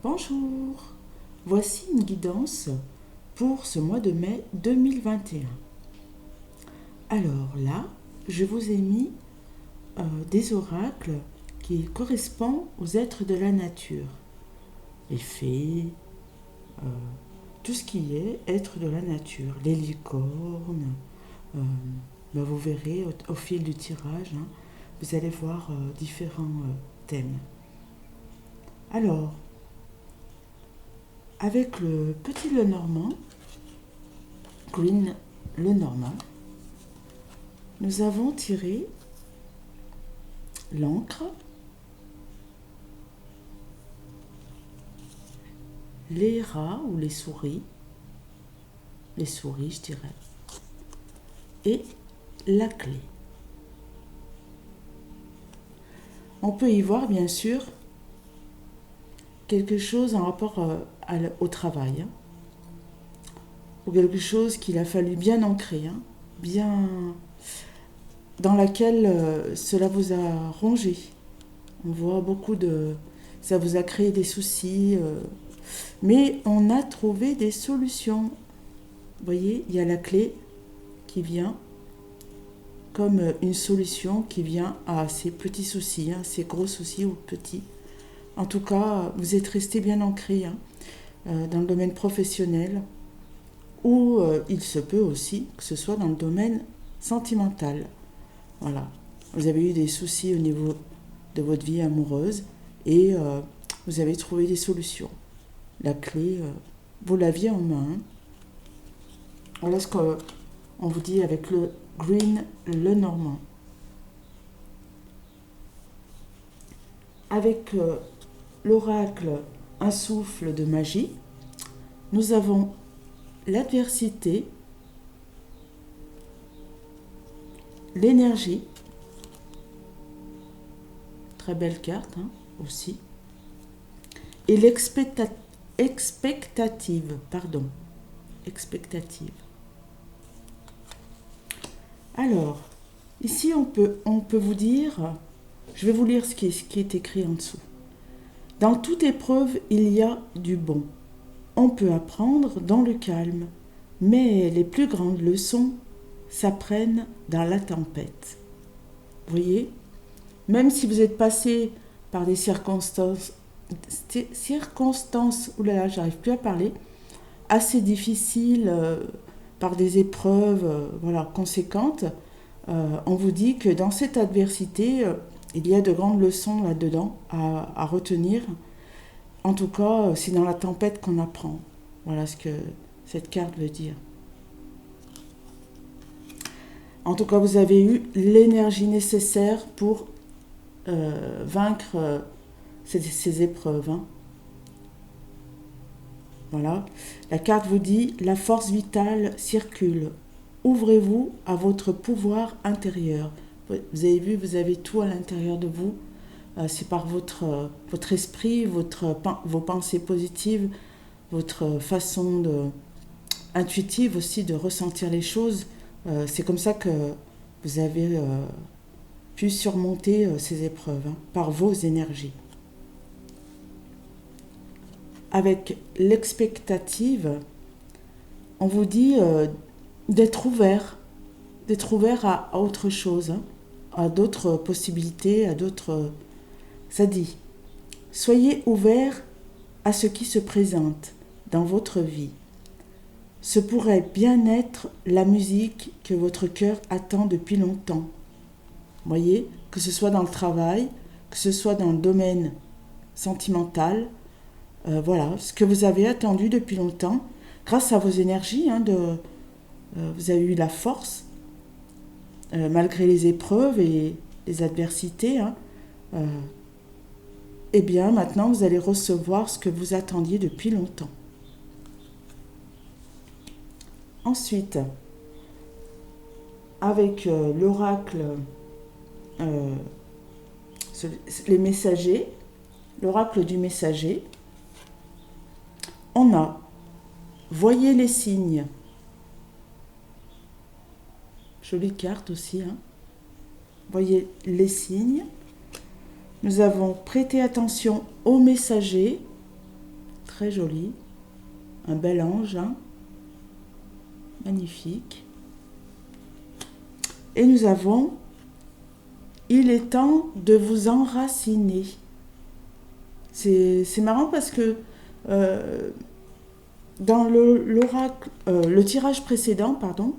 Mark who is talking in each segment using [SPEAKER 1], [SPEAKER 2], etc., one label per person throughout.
[SPEAKER 1] Bonjour, voici une guidance pour ce mois de mai 2021. Alors là, je vous ai mis des oracles qui correspondent aux êtres de la nature. Les fées, euh, tout ce qui est être de la nature. Les licornes, vous verrez au fil du tirage, vous allez voir différents thèmes. Alors, avec le petit Lenormand, Green Lenormand, nous avons tiré l'encre, les rats ou les souris je dirais, et la clé. On peut y voir bien sûr quelque chose en rapport au travail, ou quelque chose qu'il a fallu bien ancrer, bien dans laquelle cela vous a rongé. On voit beaucoup de... Ça vous a créé des soucis, mais on a trouvé des solutions. Vous voyez, il y a la clé qui vient comme une solution qui vient à ces petits soucis, ces gros soucis ou petits. En tout cas, vous êtes resté bien ancré dans le domaine professionnel, ou il se peut aussi que ce soit dans le domaine sentimental. Voilà, vous avez eu des soucis au niveau de votre vie amoureuse et vous avez trouvé des solutions. La clé, vous l'aviez en main. Voilà ce qu'on vous dit avec le Green Lenormand. Avec l'oracle Un souffle de magie, nous avons l'adversité, l'énergie, très belle carte aussi, et expectative. Alors, ici on peut vous dire, je vais vous lire ce qui est écrit en dessous. Dans toute épreuve, il y a du bon. On peut apprendre dans le calme, mais les plus grandes leçons s'apprennent dans la tempête. Vous voyez, même si vous êtes passé par des circonstances, oulala, j'arrive plus à parler, assez difficiles, par des épreuves conséquentes, on vous dit que dans cette adversité, il y a de grandes leçons là-dedans à retenir. En tout cas, c'est dans la tempête qu'on apprend. Voilà ce que cette carte veut dire. En tout cas, vous avez eu l'énergie nécessaire pour vaincre ces épreuves. Voilà. La carte vous dit, la force vitale circule. Ouvrez-vous à votre pouvoir intérieur. Vous avez vu, vous avez tout à l'intérieur de vous. C'est par votre esprit, vos pensées positives, votre façon intuitive aussi de ressentir les choses. C'est comme ça que vous avez pu surmonter ces épreuves, par vos énergies. Avec l'expectative, on vous dit d'être ouvert à autre chose, à d'autres possibilités, à d'autres... Ça dit, soyez ouvert à ce qui se présente dans votre vie. Ce pourrait bien être la musique que votre cœur attend depuis longtemps. Voyez, que ce soit dans le travail, que ce soit dans le domaine sentimental, voilà, ce que vous avez attendu depuis longtemps, grâce à vos énergies, vous avez eu la force, malgré les épreuves et les adversités, eh bien maintenant vous allez recevoir ce que vous attendiez depuis longtemps. Ensuite, avec l'oracle, les messagers, l'oracle du messager, on a voyez les signes. Jolie carte aussi. Voyez les signes. Nous avons prêté attention aux messagers très joli. Un bel ange, hein. Magnifique. Et nous avons « Il est temps de vous enraciner ». C'est marrant parce que dans le tirage précédent, pardon,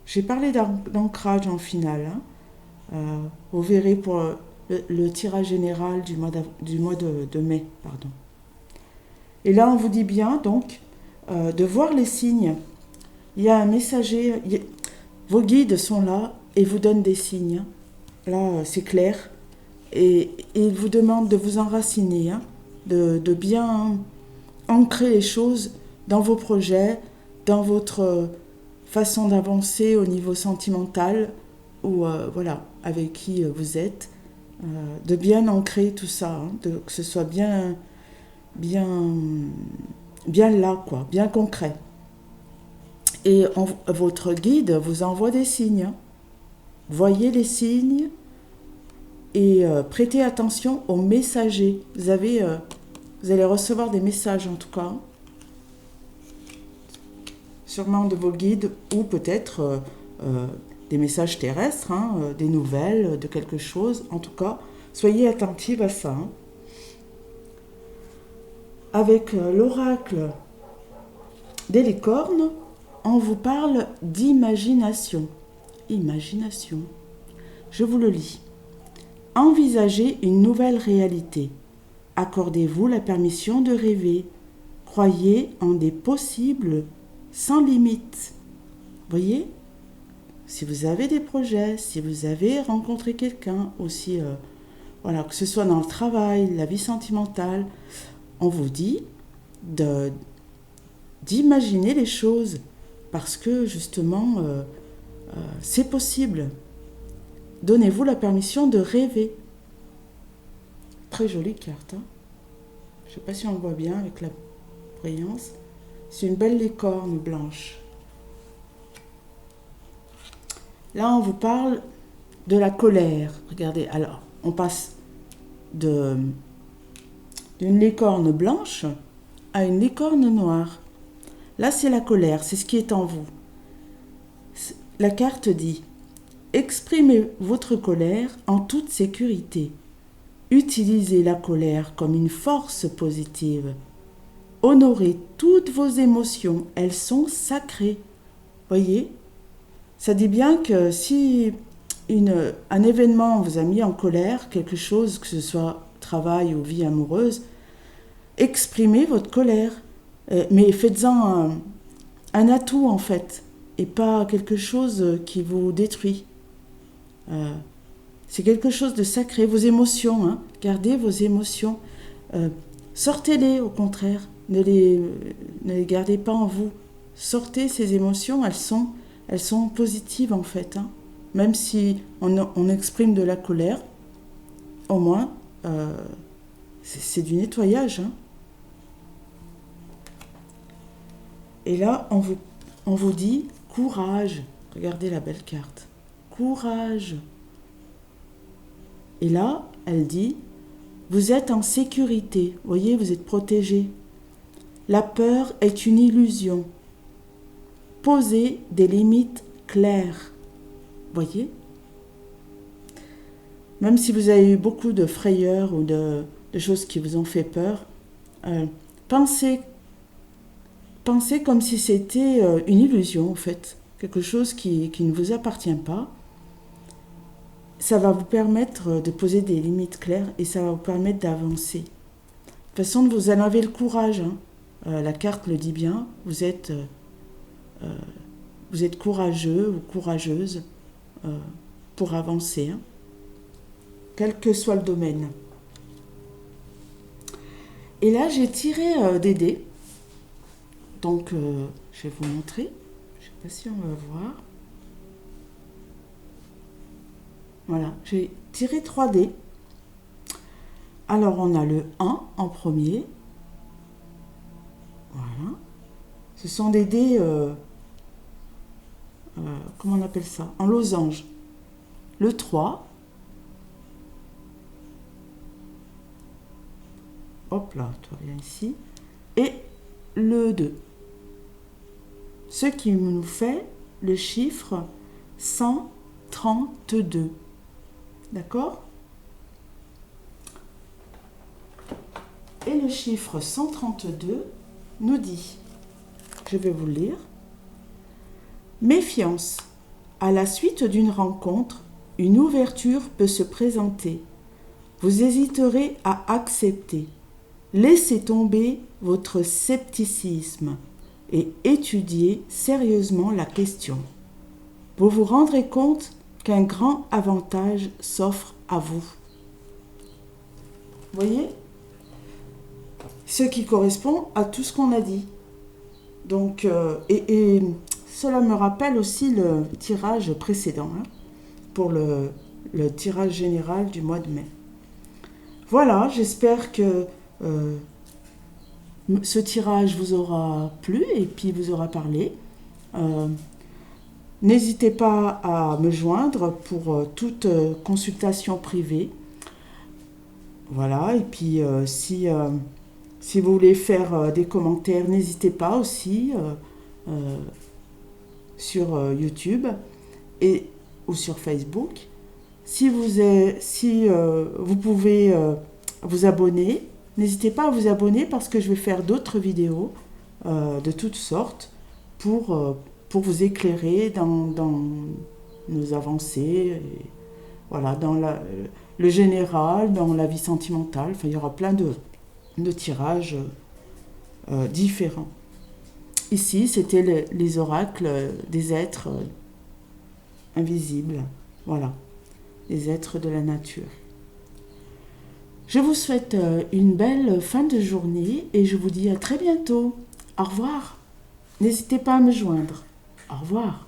[SPEAKER 1] j'ai parlé d'ancrage en finale. Hein. Vous verrez pour le tirage général du mois de mai. Pardon. Et là, on vous dit bien donc de voir les signes. Il y a un messager, vos guides sont là et vous donnent des signes. Là, c'est clair. Et ils vous demandent de vous enraciner, hein, de bien ancrer les choses dans vos projets, dans votre façon d'avancer au niveau sentimental, ou voilà, avec qui vous êtes, de bien ancrer tout ça, hein, que ce soit bien là, quoi, bien concret. Et votre guide vous envoie des signes. Hein. Voyez les signes et prêtez attention aux messagers. Vous allez recevoir des messages en tout cas, sûrement de vos guides ou peut-être des messages terrestres, hein, des nouvelles, de quelque chose. En tout cas, soyez attentifs à ça. Hein. Avec l'oracle des licornes, on vous parle d'imagination. Imagination. Je vous le lis. Envisagez une nouvelle réalité. Accordez-vous la permission de rêver. Croyez en des possibles sans limite. Voyez ? Si vous avez des projets, si vous avez rencontré quelqu'un, aussi, voilà, que ce soit dans le travail, la vie sentimentale, on vous dit d'imaginer les choses parce que justement, c'est possible. Donnez-vous la permission de rêver. Très jolie carte. Hein. Je ne sais pas si on le voit bien avec la brillance. C'est une belle licorne blanche. Là, on vous parle de la colère. Regardez, alors, on passe d'une licorne blanche à une licorne noire. Là, c'est la colère, c'est ce qui est en vous. La carte dit « Exprimez votre colère en toute sécurité. Utilisez la colère comme une force positive. Honorez toutes vos émotions, elles sont sacrées. » Voyez ? Ça dit bien que si un événement vous a mis en colère, quelque chose, que ce soit travail ou vie amoureuse, exprimez votre colère. Mais faites-en un atout en fait, et pas quelque chose qui vous détruit. C'est quelque chose de sacré, vos émotions, hein, gardez vos émotions, sortez-les au contraire, ne les gardez pas en vous, sortez ces émotions, elles sont positives en fait, hein. Même si on exprime de la colère, au moins c'est du nettoyage, hein. Et là, on vous dit courage. Regardez la belle carte. Courage. Et là, elle dit, vous êtes en sécurité. Voyez, vous êtes protégé. La peur est une illusion. Posez des limites claires. Voyez ? Même si vous avez eu beaucoup de frayeurs ou de choses qui vous ont fait peur, pensez comme si c'était une illusion, en fait. Quelque chose qui ne vous appartient pas. Ça va vous permettre de poser des limites claires et ça va vous permettre d'avancer. De toute façon, vous en avez le courage. Hein. La carte le dit bien. Vous êtes courageux ou courageuse pour avancer. Hein. Quel que soit le domaine. Et là, j'ai tiré des dés. Donc, je vais vous montrer. Je ne sais pas si on va voir. Voilà, j'ai tiré 3 dés. Alors, on a le 1 en premier. Voilà. Ce sont des dés, comment on appelle ça ? En losange. Le 3. hop là, toi viens ici, et le 2. Ce qui nous fait le chiffre 132. D'accord? Et le chiffre 132 nous dit, je vais vous le lire, méfiance. À la suite d'une rencontre, une ouverture peut se présenter. Vous hésiterez à accepter. Laissez tomber votre scepticisme et étudiez sérieusement la question. Vous vous rendrez compte qu'un grand avantage s'offre à vous. Vous voyez? Ce qui correspond à tout ce qu'on a dit. Donc, et cela me rappelle aussi le tirage précédent, hein, pour le tirage général du mois de mai. Voilà, j'espère que ce tirage vous aura plu et puis vous aura parlé. N'hésitez pas à me joindre pour toute consultation privée. Voilà, et puis si vous voulez faire des commentaires, n'hésitez pas aussi sur YouTube ou sur Facebook. Si vous pouvez vous abonner, n'hésitez pas à vous abonner parce que je vais faire d'autres vidéos de toutes sortes pour vous éclairer dans nos avancées, et, voilà, dans le général, dans la vie sentimentale. Enfin, il y aura plein de tirages différents. Ici, c'était les oracles des êtres invisibles. Voilà, les êtres de la nature. Je vous souhaite une belle fin de journée et je vous dis à très bientôt. Au revoir. N'hésitez pas à me joindre. Au revoir.